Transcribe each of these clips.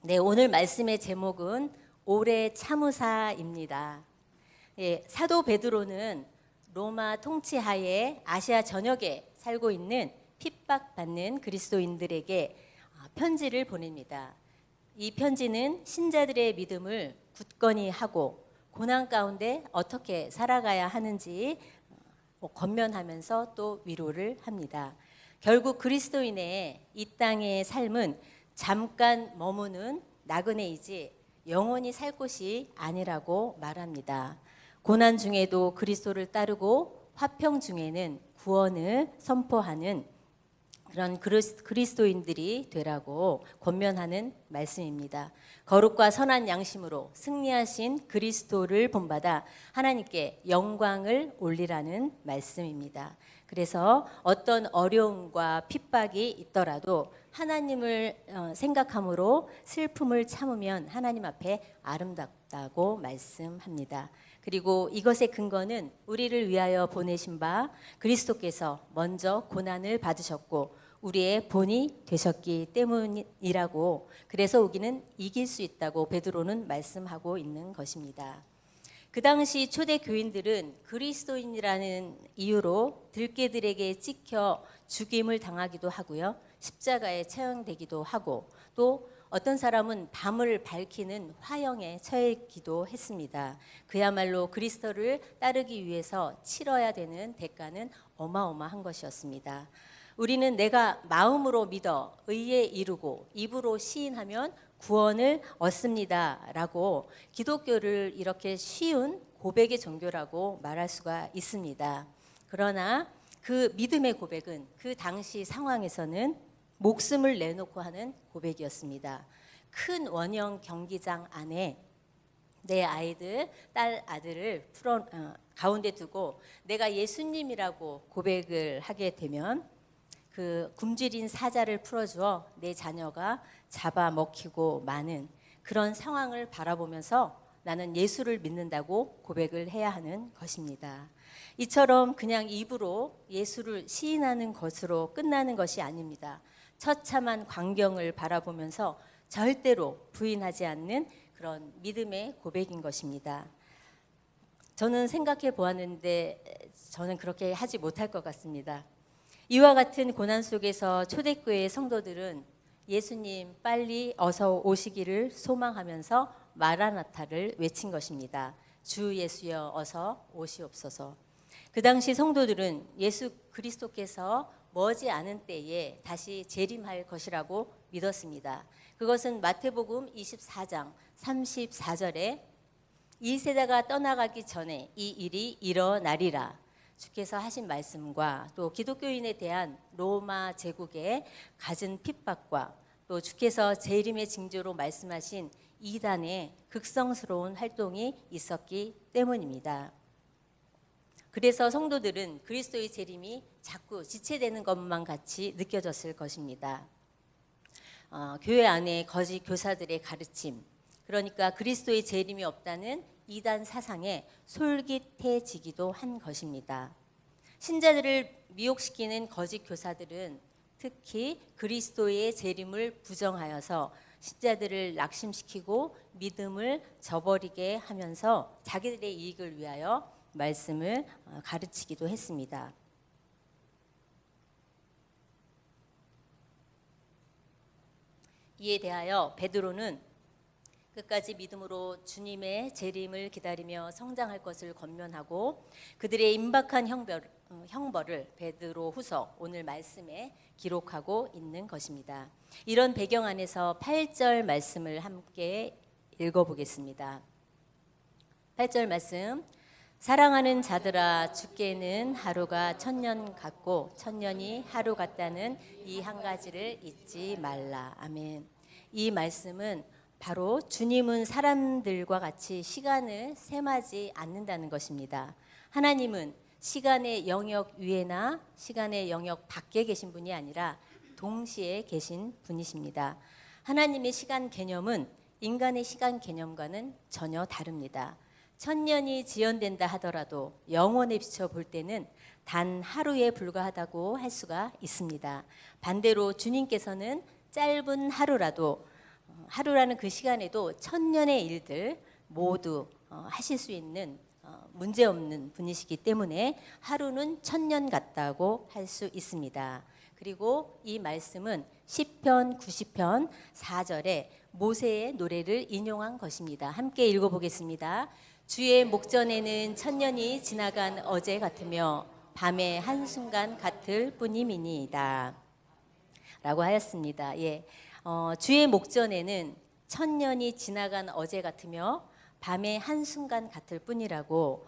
네, 오늘 말씀의 제목은 오래 참으사입니다. 사도 베드로는 로마 통치하에 아시아 전역에 살고 있는 핍박받는 그리스도인들에게 편지를 보냅니다. 이 편지는 신자들의 믿음을 굳건히 하고 고난 가운데 어떻게 살아가야 하는지 권면하면서 또 위로를 합니다. 결국 그리스도인의 이 땅의 삶은 잠깐 머무는 나그네이지 영원히 살 곳이 아니라고 말합니다. 고난 중에도 그리스도를 따르고 화평 중에는 구원을 선포하는 그런 그리스도인들이 되라고 권면하는 말씀입니다. 거룩과 선한 양심으로 승리하신 그리스도를 본받아 하나님께 영광을 올리라는 말씀입니다. 그래서 어떤 어려움과 핍박이 있더라도 하나님을 생각함으로 슬픔을 참으면 하나님 앞에 아름답다고 말씀합니다. 그리고 이것의 근거는 우리를 위하여 보내신 바 그리스도께서 먼저 고난을 받으셨고 우리의 본이 되셨기 때문이라고, 그래서 우리는 이길 수 있다고 베드로는 말씀하고 있는 것입니다. 그 당시 초대 교인들은 그리스도인이라는 이유로 들깨들에게 찍혀 죽임을 당하기도 하고요, 십자가에 처형되기도 하고, 또 어떤 사람은 밤을 밝히는 화형에 처해기도 했습니다. 그야말로 그리스도를 따르기 위해서 치러야 되는 대가는 어마어마한 것이었습니다. 우리는 내가 마음으로 믿어 의에 이르고 입으로 시인하면 구원을 얻습니다 라고 기독교를 이렇게 쉬운 고백의 종교라고 말할 수가 있습니다. 그러나 그 믿음의 고백은 그 당시 상황에서는 목숨을 내놓고 하는 고백이었습니다. 큰 원형 경기장 안에 내 아이들, 딸, 아들을 가운데 두고 내가 예수님이라고 고백을 하게 되면 그 굶주린 사자를 풀어주어 내 자녀가 잡아먹히고 마는 그런 상황을 바라보면서 나는 예수를 믿는다고 고백을 해야 하는 것입니다. 이처럼 그냥 입으로 예수를 시인하는 것으로 끝나는 것이 아닙니다. 처참한 광경을 바라보면서 절대로 부인하지 않는 그런 믿음의 고백인 것입니다. 저는 생각해 보았는데 저는 그렇게 하지 못할 것 같습니다. 이와 같은 고난 속에서 초대교회의 성도들은 예수님 빨리 어서 오시기를 소망하면서 마라나타를 외친 것입니다. 주 예수여 어서 오시옵소서. 그 당시 성도들은 예수 그리스도께서 머지 않은 때에 다시 재림할 것이라고 믿었습니다. 그것은 마태복음 24장 34절에 이 세대가 떠나가기 전에 이 일이 일어나리라 주께서 하신 말씀과 또 기독교인에 대한 로마 제국의 갖은 핍박과 또 주께서 재림의 징조로 말씀하신 이단의 극성스러운 활동이 있었기 때문입니다. 그래서 성도들은 그리스도의 재림이 자꾸 지체되는 것만 같이 느껴졌을 것입니다. 교회 안에 거짓 교사들의 가르침, 그러니까 그리스도의 재림이 없다는 이단 사상에 솔깃해지기도 한 것입니다. 신자들을 미혹시키는 거짓 교사들은 특히 그리스도의 재림을 부정하여서 신자들을 낙심시키고 믿음을 저버리게 하면서 자기들의 이익을 위하여 말씀을 가르치기도 했습니다. 이에 대하여 베드로는 끝까지 믿음으로 주님의 재림을 기다리며 성장할 것을 권면하고 그들의 임박한 형벌을 베드로후서 오늘 말씀에 기록하고 있는 것입니다. 이런 배경 안에서 8절 말씀을 함께 읽어보겠습니다. 8절 말씀, 사랑하는 자들아 주께는 하루가 천년 같고 천년이 하루 같다는 이 한 가지를 잊지 말라. 아멘. 이 말씀은 바로 주님은 사람들과 같이 시간을 셈하지 않는다는 것입니다. 하나님은 시간의 영역 위에나 시간의 영역 밖에 계신 분이 아니라 동시에 계신 분이십니다. 하나님의 시간 개념은 인간의 시간 개념과는 전혀 다릅니다. 천년이 지연된다 하더라도 영원에 비춰 볼 때는 단 하루에 불과하다고 할 수가 있습니다. 반대로 주님께서는 짧은 하루라도 하루라는 그 시간에도 천년의 일들 모두 하실 수 있는 문제없는 분이시기 때문에 하루는 천년 같다고 할 수 있습니다. 그리고 이 말씀은 시편 90편 4절에 모세의 노래를 인용한 것입니다. 함께 읽어보겠습니다. 주의 목전에는 천년이 지나간 어제 같으며 밤의 한순간 같을 뿐임이니이다 라고 하였습니다. 예, 주의 목전에는 천년이 지나간 어제 같으며 밤의 한순간 같을 뿐이라고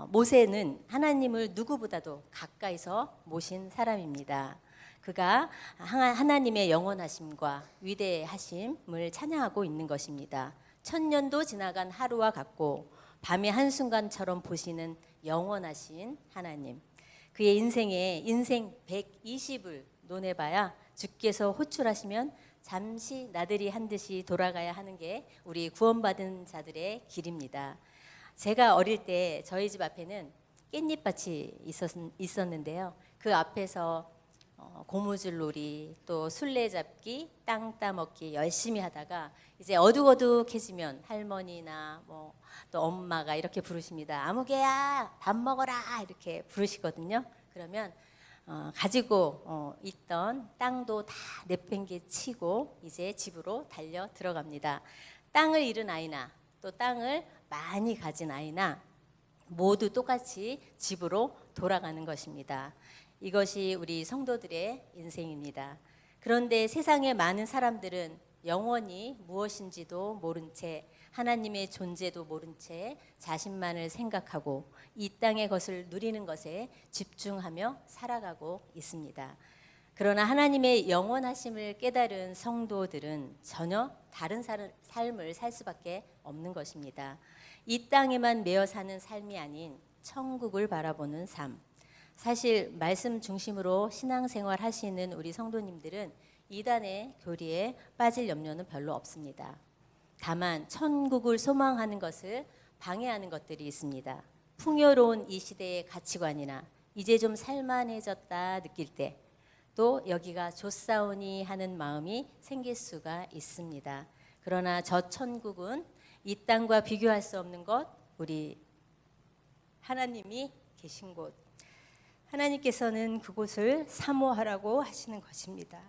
모세는 하나님을 누구보다도 가까이서 모신 사람입니다. 그가 하나님의 영원하심과 위대하심을 찬양하고 있는 것입니다. 천년도 지나간 하루와 같고 밤의 한순간처럼 보시는 영원하신 하나님. 그의 인생 120을 논해봐야 주께서 호출하시면 잠시 나들이 한 듯이 돌아가야 하는 게 우리 구원받은 자들의 길입니다. 제가 어릴 때 저희 집 앞에는 깻잎밭이 있었는데요. 그 앞에서 고무줄놀이, 또 술래잡기, 땅 따먹기 열심히 하다가 이제 어둑어둑해지면 할머니나 또 엄마가 이렇게 부르십니다. 아무개야 밥 먹어라 이렇게 부르시거든요. 그러면 가지고 있던 땅도 다 내팽개치고 이제 집으로 달려 들어갑니다. 땅을 잃은 아이나 또 땅을 많이 가진 아이나 모두 똑같이 집으로 돌아가는 것입니다. 이것이 우리 성도들의 인생입니다. 그런데 세상의 많은 사람들은 영원히 무엇인지도 모른 채 하나님의 존재도 모른 채 자신만을 생각하고 이 땅의 것을 누리는 것에 집중하며 살아가고 있습니다. 그러나 하나님의 영원하심을 깨달은 성도들은 전혀 다른 삶을 살 수밖에 없는 것입니다. 이 땅에만 매여 사는 삶이 아닌 천국을 바라보는 삶. 사실 말씀 중심으로 신앙생활 하시는 우리 성도님들은 이단의 교리에 빠질 염려는 별로 없습니다. 다만 천국을 소망하는 것을 방해하는 것들이 있습니다. 풍요로운 이 시대의 가치관이나 이제 좀 살만해졌다 느낄 때 또 여기가 좋사오니 하는 마음이 생길 수가 있습니다. 그러나 저 천국은 이 땅과 비교할 수 없는 것, 우리 하나님이 계신 곳, 하나님께서는 그곳을 사모하라고 하시는 것입니다.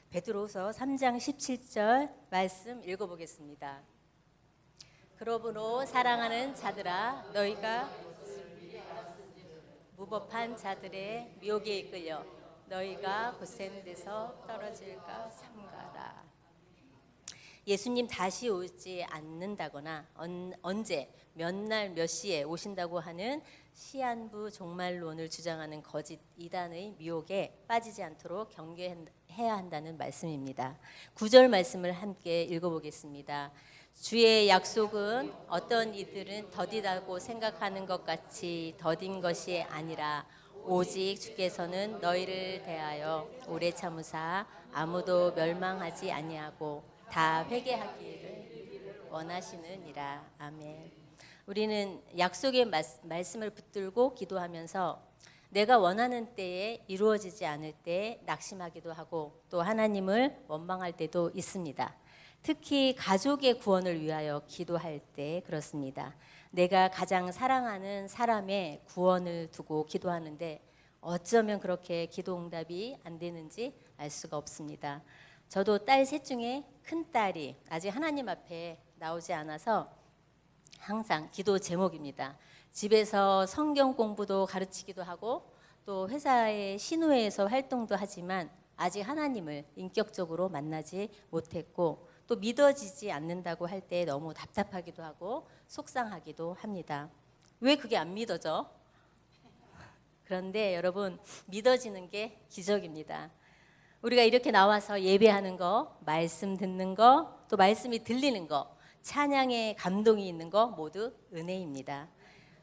베드로후서 3장 17절 말씀 읽어보겠습니다. 그러므로 사랑하는 자들아 너희가 무법한 자들의 미혹에 이끌려 너희가 곧센 데서 떨어질까 삼가라. 예수님 다시 오지 않는다거나 언제 몇 날 몇 시에 오신다고 하는 시한부 종말론을 주장하는 거짓 이단의 미혹에 빠지지 않도록 경계해야 한다는 말씀입니다. 9절 말씀을 함께 읽어보겠습니다. 주의 약속은 어떤 이들은 더디다고 생각하는 것 같이 더딘 것이 아니라 오직 주께서는 너희를 대하여 오래 참으사 아무도 멸망하지 아니하고 다 회개하기를 원하시느니라. 아멘. 우리는 약속의 말씀을 붙들고 기도하면서 내가 원하는 때에 이루어지지 않을 때 낙심하기도 하고 또 하나님을 원망할 때도 있습니다. 특히 가족의 구원을 위하여 기도할 때 그렇습니다. 내가 가장 사랑하는 사람의 구원을 두고 기도하는데 어쩌면 그렇게 기도 응답이 안 되는지 알 수가 없습니다. 저도 딸 셋 중에 큰 딸이 아직 하나님 앞에 나오지 않아서 항상 기도 제목입니다. 집에서 성경 공부도 가르치기도 하고 또 회사의 신우회에서 활동도 하지만 아직 하나님을 인격적으로 만나지 못했고 또 믿어지지 않는다고 할 때 너무 답답하기도 하고 속상하기도 합니다. 왜 그게 안 믿어져? 그런데 여러분 믿어지는 게 기적입니다. 우리가 이렇게 나와서 예배하는 거, 말씀 듣는 거, 또 말씀이 들리는 거, 찬양에 감동이 있는 거 모두 은혜입니다.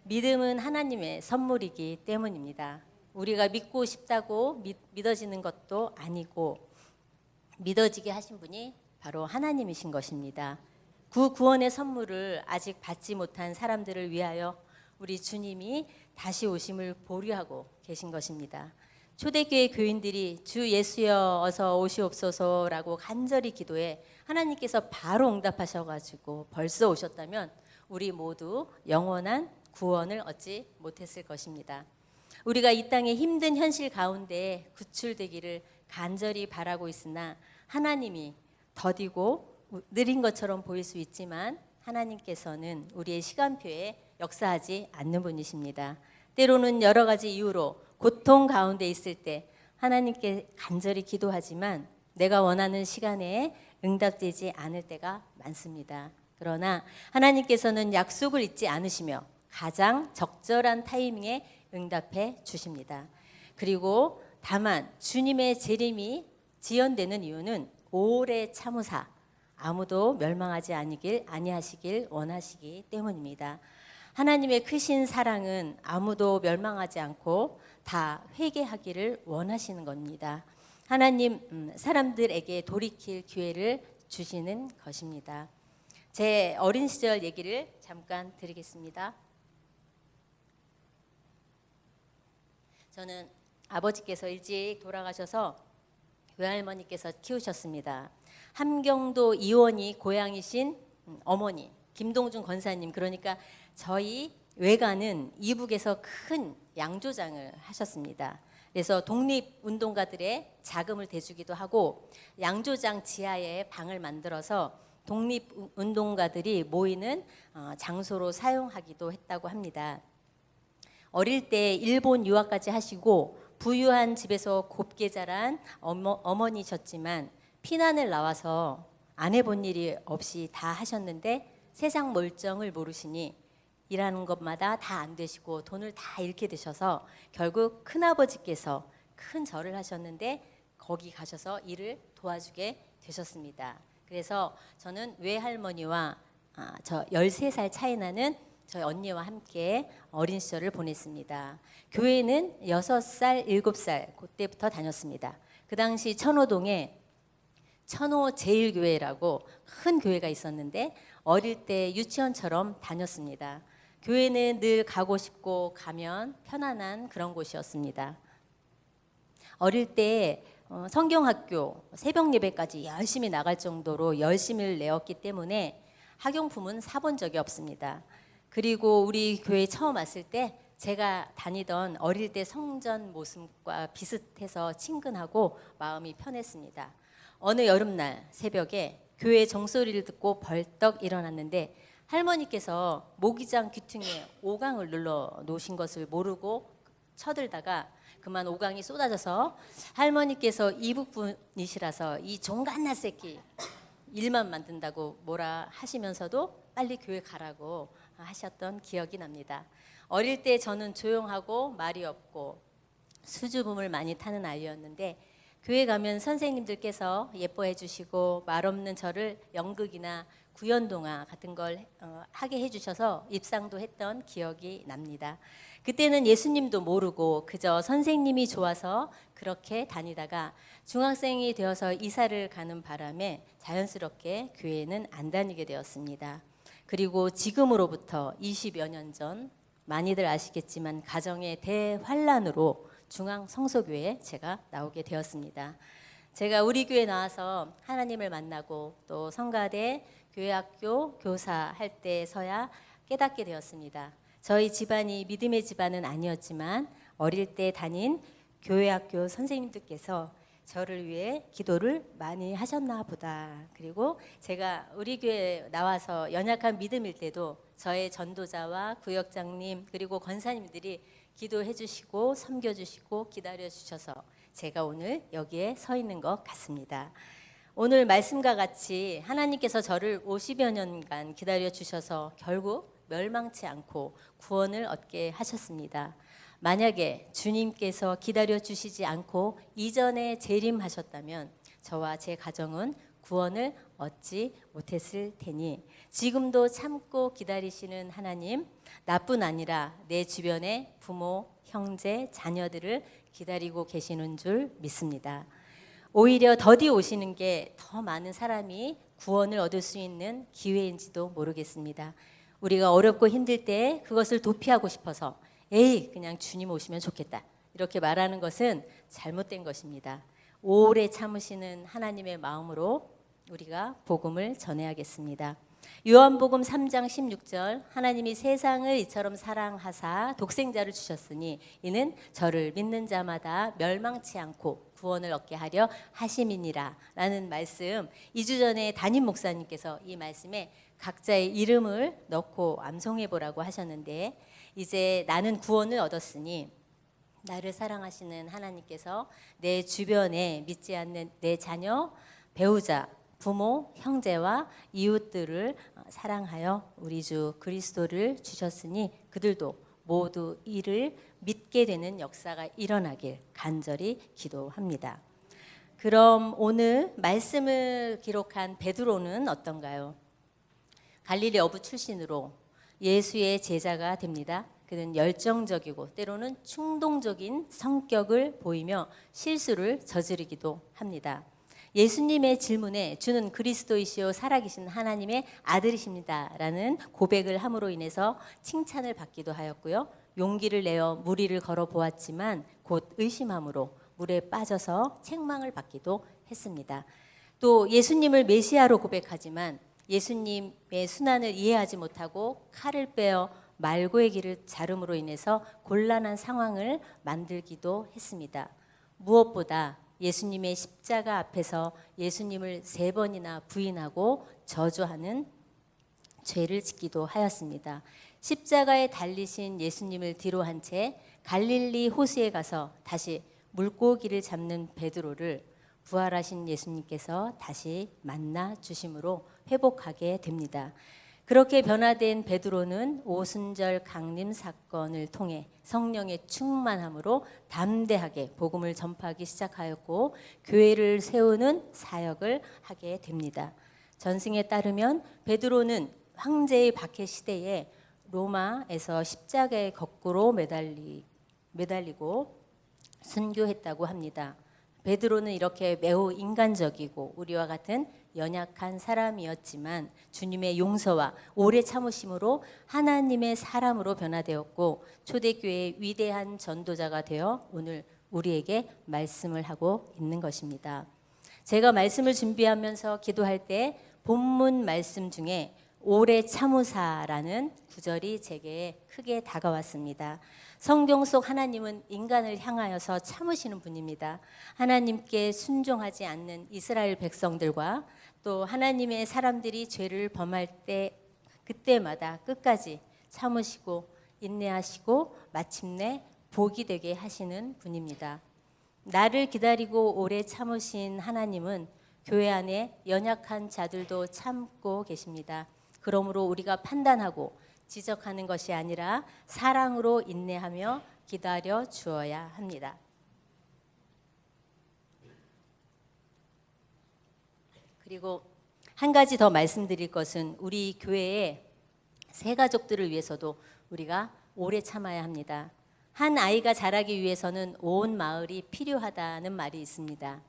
믿음은 하나님의 선물이기 때문입니다. 우리가 믿고 싶다고 믿어지는 것도 아니고 믿어지게 하신 분이 바로 하나님이신 것입니다. 그 구원의 선물을 아직 받지 못한 사람들을 위하여 우리 주님이 다시 오심을 보류하고 계신 것입니다. 초대교회 교인들이 주 예수여 어서 오시옵소서라고 간절히 기도해 하나님께서 바로 응답하셔가지고 벌써 오셨다면 우리 모두 영원한 구원을 얻지 못했을 것입니다. 우리가 이 땅의 힘든 현실 가운데 구출되기를 간절히 바라고 있으나 하나님이 더디고 느린 것처럼 보일 수 있지만 하나님께서는 우리의 시간표에 역사하지 않는 분이십니다. 때로는 여러 가지 이유로 고통 가운데 있을 때 하나님께 간절히 기도하지만 내가 원하는 시간에 응답되지 않을 때가 많습니다. 그러나 하나님께서는 약속을 잊지 않으시며 가장 적절한 타이밍에 응답해 주십니다. 그리고 다만 주님의 재림이 지연되는 이유는 오래 참으사 아무도 멸망하지 아니하시길 원하시기 때문입니다. 하나님의 크신 사랑은 아무도 멸망하지 않고 다 회개하기를 원하시는 겁니다. 하나님 사람들에게 돌이킬 기회를 주시는 것입니다. 제 어린 시절 얘기를 잠깐 드리겠습니다. 저는 아버지께서 일찍 돌아가셔서 외할머니께서 키우셨습니다. 함경도 이원이 고향이신 어머니 김동준 권사님, 그러니까 저희 외가는 이북에서 큰 양조장을 하셨습니다. 그래서 독립운동가들의 자금을 대주기도 하고 양조장 지하에 방을 만들어서 독립운동가들이 모이는 장소로 사용하기도 했다고 합니다. 어릴 때 일본 유학까지 하시고 부유한 집에서 곱게 자란 어머니셨지만 피난을 나와서 안 해본 일이 없이 다 하셨는데 세상 멀쩡을 모르시니 일하는 것마다 다 안 되시고 돈을 다 잃게 되셔서 결국 큰아버지께서 큰 절을 하셨는데 거기 가셔서 일을 도와주게 되셨습니다. 그래서 저는 외할머니와 저 13살 차이 나는 저희 언니와 함께 어린 시절을 보냈습니다. 교회는 6살, 7살 그때부터 다녔습니다. 그 당시 천호동에 천호제일교회라고 큰 교회가 있었는데 어릴 때 유치원처럼 다녔습니다. 교회는 늘 가고 싶고 가면 편안한 그런 곳이었습니다. 어릴 때 성경학교 새벽 예배까지 열심히 나갈 정도로 열심을 내었기 때문에 학용품은 사본 적이 없습니다. 그리고 우리 교회 처음 왔을 때 제가 다니던 어릴 때 성전 모습과 비슷해서 친근하고 마음이 편했습니다. 어느 여름날 새벽에 교회 종소리를 듣고 벌떡 일어났는데 할머니께서 모기장 귀퉁이에 오강을 눌러 놓으신 것을 모르고 쳐들다가 그만 오강이 쏟아져서 할머니께서 이북분이시라서 이 종갓나 새끼 일만 만든다고 뭐라 하시면서도 빨리 교회 가라고 하셨던 기억이 납니다. 어릴 때 저는 조용하고 말이 없고 수줍음을 많이 타는 아이였는데 교회 가면 선생님들께서 예뻐해 주시고 말 없는 저를 연극이나 구연동화 같은 걸 하게 해주셔서 입상도 했던 기억이 납니다. 그때는 예수님도 모르고 그저 선생님이 좋아서 그렇게 다니다가 중학생이 되어서 이사를 가는 바람에 자연스럽게 교회는 안 다니게 되었습니다. 그리고 지금으로부터 20여 년 전 많이들 아시겠지만 가정의 대환란으로 중앙성소교회에 제가 나오게 되었습니다. 제가 우리 교회 나와서 하나님을 만나고 또 성가대 교회학교 교사 할 때서야 깨닫게 되었습니다. 저희 집안이 믿음의 집안은 아니었지만 어릴 때 다닌 교회학교 선생님들께서 저를 위해 기도를 많이 하셨나 보다. 그리고 제가 우리 교회 나와서 연약한 믿음일 때도 저의 전도자와 구역장님 그리고 권사님들이 기도해 주시고 섬겨 주시고 기다려 주셔서 제가 오늘 여기에 서 있는 것 같습니다. 오늘 말씀과 같이 하나님께서 저를 50여 년간 기다려 주셔서 결국 멸망치 않고 구원을 얻게 하셨습니다. 만약에 주님께서 기다려 주시지 않고 이전에 재림하셨다면 저와 제 가정은 구원을 얻지 못했을 테니 지금도 참고 기다리시는 하나님, 나뿐 아니라 내 주변의 부모, 형제, 자녀들을 기다리고 계시는 줄 믿습니다. 오히려 더디 오시는 게 더 많은 사람이 구원을 얻을 수 있는 기회인지도 모르겠습니다. 우리가 어렵고 힘들 때 그것을 도피하고 싶어서 에이 그냥 주님 오시면 좋겠다. 이렇게 말하는 것은 잘못된 것입니다. 오래 참으시는 하나님의 마음으로 우리가 복음을 전해야겠습니다. 요한복음 3장 16절 하나님이 세상을 이처럼 사랑하사 독생자를 주셨으니 이는 저를 믿는 자마다 멸망치 않고 구원을 얻게 하려 하심이니라 라는 말씀, 2주 전에 담임 목사님께서 이 말씀에 각자의 이름을 넣고 암송해 보라고 하셨는데, 이제 나는 구원을 얻었으니 나를 사랑하시는 하나님께서 내 주변에 믿지 않는 내 자녀, 배우자, 부모, 형제와 이웃들을 사랑하여 우리 주 그리스도를 주셨으니 그들도 모두 이를 믿게 되는 역사가 일어나길 간절히 기도합니다. 그럼 오늘 말씀을 기록한 베드로는 어떤가요? 갈릴리 어부 출신으로 예수의 제자가 됩니다. 그는 열정적이고 때로는 충동적인 성격을 보이며 실수를 저지르기도 합니다. 예수님의 질문에 주는 그리스도이시오 살아계신 하나님의 아들이십니다 라는 고백을 함으로 인해서 칭찬을 받기도 하였고요. 용기를 내어 무리를 걸어 보았지만 곧 의심함으로 물에 빠져서 책망을 받기도 했습니다. 또 예수님을 메시아로 고백하지만 예수님의 순환을 이해하지 못하고 칼을 빼어 말고의 길을 자름으로 인해서 곤란한 상황을 만들기도 했습니다. 무엇보다 예수님의 십자가 앞에서 예수님을 3번이나 부인하고 저주하는 죄를 짓기도 하였습니다. 십자가에 달리신 예수님을 뒤로 한 채 갈릴리 호수에 가서 다시 물고기를 잡는 베드로를 부활하신 예수님께서 다시 만나 주심으로 회복하게 됩니다. 그렇게 변화된 베드로는 오순절 강림 사건을 통해 성령의 충만함으로 담대하게 복음을 전파하기 시작하였고 교회를 세우는 사역을 하게 됩니다. 전승에 따르면 베드로는 황제의 박해 시대에 로마에서 십자가에 거꾸로 매달리고 순교했다고 합니다. 베드로는 이렇게 매우 인간적이고 우리와 같은 연약한 사람이었지만 주님의 용서와 오래 참으심으로 하나님의 사람으로 변화되었고 초대교회의 위대한 전도자가 되어 오늘 우리에게 말씀을 하고 있는 것입니다. 제가 말씀을 준비하면서 기도할 때 본문 말씀 중에 오래 참으사라는 구절이 제게 크게 다가왔습니다. 성경 속 하나님은 인간을 향하여서 참으시는 분입니다. 하나님께 순종하지 않는 이스라엘 백성들과 또 하나님의 사람들이 죄를 범할 때 그때마다 끝까지 참으시고 인내하시고 마침내 복이 되게 하시는 분입니다. 나를 기다리고 오래 참으신 하나님은 교회 안에 연약한 자들도 참고 계십니다. 그러므로 우리가 판단하고 지적하는 것이 아니라 사랑으로 인내하며 기다려 주어야 합니다. 그리고 한 가지 더 말씀드릴 것은 우리 교회의 새 가족들을 위해서도 우리가 오래 참아야 합니다. 한 아이가 자라기 위해서는 온 마을이 필요하다는 말이 있습니다.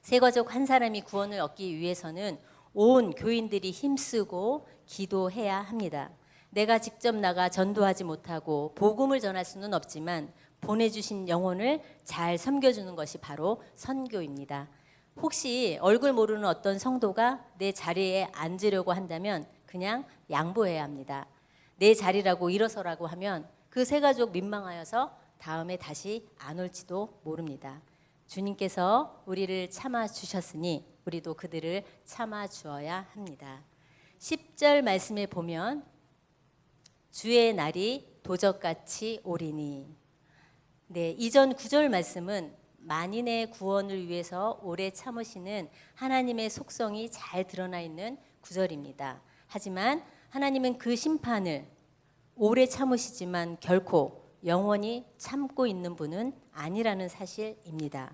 새 가족 한 사람이 구원을 얻기 위해서는 온 교인들이 힘쓰고 기도해야 합니다. 내가 직접 나가 전도하지 못하고 복음을 전할 수는 없지만 보내주신 영혼을 잘 섬겨주는 것이 바로 선교입니다. 혹시 얼굴 모르는 어떤 성도가 내 자리에 앉으려고 한다면 그냥 양보해야 합니다. 내 자리라고 일어서라고 하면 그 새 가족 민망하여서 다음에 다시 안 올지도 모릅니다. 주님께서 우리를 참아 주셨으니 우리도 그들을 참아 주어야 합니다. 10절 말씀에 보면 주의 날이 도적같이 오리니, 이전 9절 말씀은 만인의 구원을 위해서 오래 참으시는 하나님의 속성이 잘 드러나 있는 구절입니다. 하지만 하나님은 그 심판을 오래 참으시지만 결코 영원히 참고 있는 분은 아니라는 사실입니다.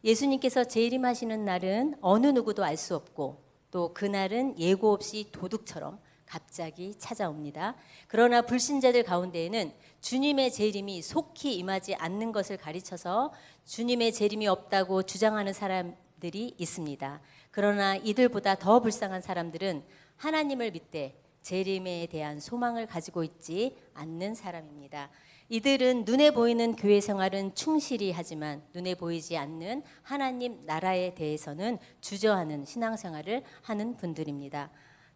예수님께서 재림하시는 날은 어느 누구도 알 수 없고 또 그날은 예고 없이 도둑처럼 갑자기 찾아옵니다. 그러나 불신자들 가운데에는 주님의 재림이 속히 임하지 않는 것을 가르쳐서 주님의 재림이 없다고 주장하는 사람들이 있습니다. 그러나 이들보다 더 불쌍한 사람들은 하나님을 믿되 재림에 대한 소망을 가지고 있지 않는 사람입니다. 이들은 눈에 보이는 교회 생활은 충실히 하지만 눈에 보이지 않는 하나님 나라에 대해서는 주저하는 신앙생활을 하는 분들입니다.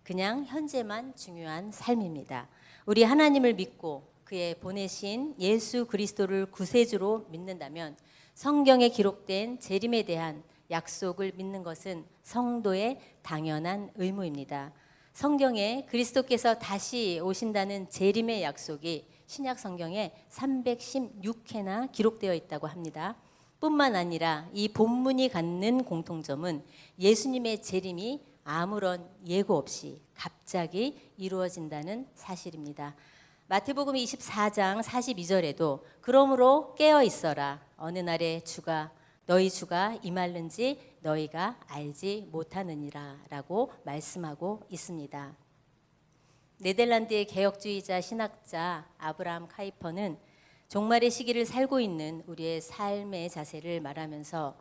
그냥 현재만 중요한 삶입니다. 우리 하나님을 믿고 그의 보내신 예수 그리스도를 구세주로 믿는다면 성경에 기록된 재림에 대한 약속을 믿는 것은 성도의 당연한 의무입니다. 성경에 그리스도께서 다시 오신다는 재림의 약속이 신약 성경에 316회나 기록되어 있다고 합니다. 뿐만 아니라 이 본문이 갖는 공통점은 예수님의 재림이 아무런 예고 없이 갑자기 이루어진다는 사실입니다. 마태복음 24장 42절에도 그러므로 깨어 있어라 어느 날에 너희 주가 임할는지 너희가 알지 못하느니라 라고 말씀하고 있습니다. 네덜란드의 개혁주의자 신학자 아브라함 카이퍼는 종말의 시기를 살고 있는 우리의 삶의 자세를 말하면서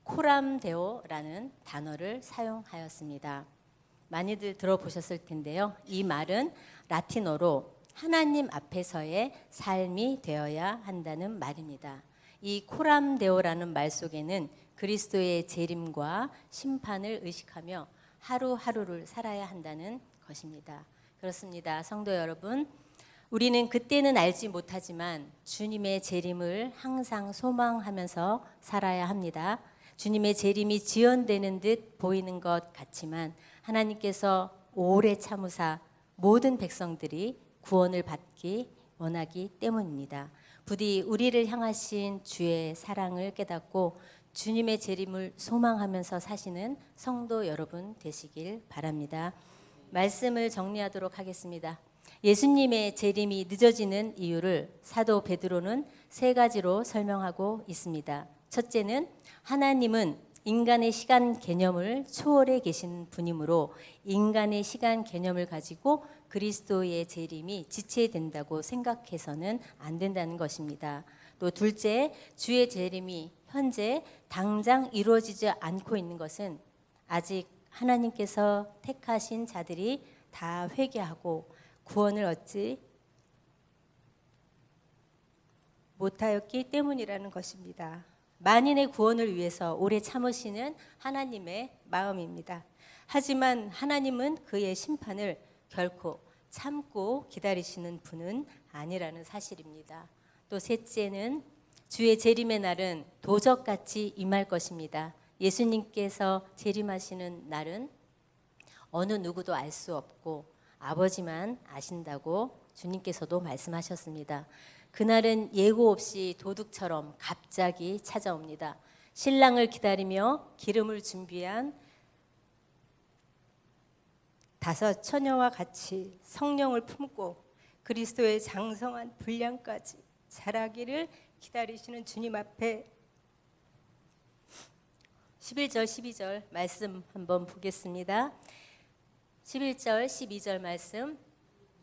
코람데오라는 단어를 사용하였습니다. 많이들 들어보셨을 텐데요. 이 말은 라틴어로 하나님 앞에서의 삶이 되어야 한다는 말입니다. 이 코람데오라는 말 속에는 그리스도의 재림과 심판을 의식하며 하루하루를 살아야 한다는 것입니다. 그렇습니다. 성도 여러분, 우리는 그때는 알지 못하지만 주님의 재림을 항상 소망하면서 살아야 합니다. 주님의 재림이 지연되는 듯 보이는 것 같지만 하나님께서 오래 참으사 모든 백성들이 구원을 받기 원하기 때문입니다. 부디 우리를 향하신 주의 사랑을 깨닫고 주님의 재림을 소망하면서 사시는 성도 여러분 되시길 바랍니다. 말씀을 정리하도록 하겠습니다. 예수님의 재림이 늦어지는 이유를 사도 베드로는 3가지로 설명하고 있습니다. 첫째는 하나님은 인간의 시간 개념을 초월해 계신 분이므로 인간의 시간 개념을 가지고 그리스도의 재림이 지체된다고 생각해서는 안 된다는 것입니다. 또 둘째, 주의 재림이 현재 당장 이루어지지 않고 있는 것은 아직 하나님께서 택하신 자들이 다 회개하고 구원을 얻지 못하였기 때문이라는 것입니다. 만인의 구원을 위해서 오래 참으시는 하나님의 마음입니다. 하지만 하나님은 그의 심판을 결코 참고 기다리시는 분은 아니라는 사실입니다. 또 셋째는 주의 재림의 날은 도적같이 임할 것입니다. 예수님께서 재림하시는 날은 어느 누구도 알 수 없고 아버지만 아신다고 주님께서도 말씀하셨습니다. 그날은 예고 없이 도둑처럼 갑자기 찾아옵니다. 신랑을 기다리며 기름을 준비한 5 처녀와 같이 성령을 품고 그리스도의 장성한 분량까지 자라기를 기다리시는 주님 앞에 11절 12절 말씀 한번 보겠습니다. 11절 12절 말씀,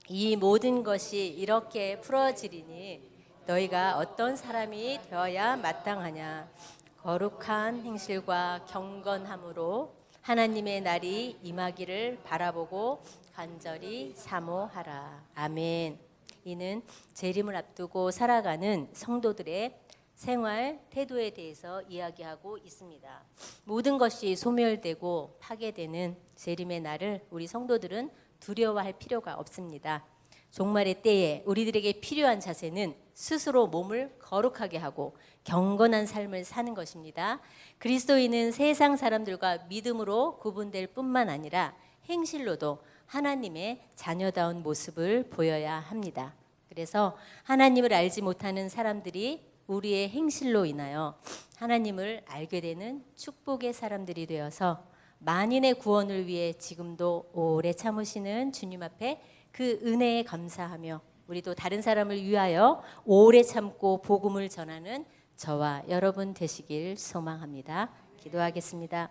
이 모든 것이 이렇게 풀어지리니 너희가 어떤 사람이 되어야 마땅하냐. 거룩한 행실과 경건함으로 하나님의 날이 임하기를 바라보고 간절히 사모하라. 아멘. 이는 재림을 앞두고 살아가는 성도들의 생활 태도에 대해서 이야기하고 있습니다. 모든 것이 소멸되고 파괴되는 재림의 날을 우리 성도들은 두려워할 필요가 없습니다. 종말의 때에 우리들에게 필요한 자세는 스스로 몸을 거룩하게 하고 경건한 삶을 사는 것입니다. 그리스도인은 세상 사람들과 믿음으로 구분될 뿐만 아니라 행실로도 하나님의 자녀다운 모습을 보여야 합니다. 그래서 하나님을 알지 못하는 사람들이 우리의 행실로 인하여 하나님을 알게 되는 축복의 사람들이 되어서 만인의 구원을 위해 지금도 오래 참으시는 주님 앞에 그 은혜에 감사하며 우리도 다른 사람을 위하여 오래 참고 복음을 전하는 저와 여러분 되시길 소망합니다. 기도하겠습니다.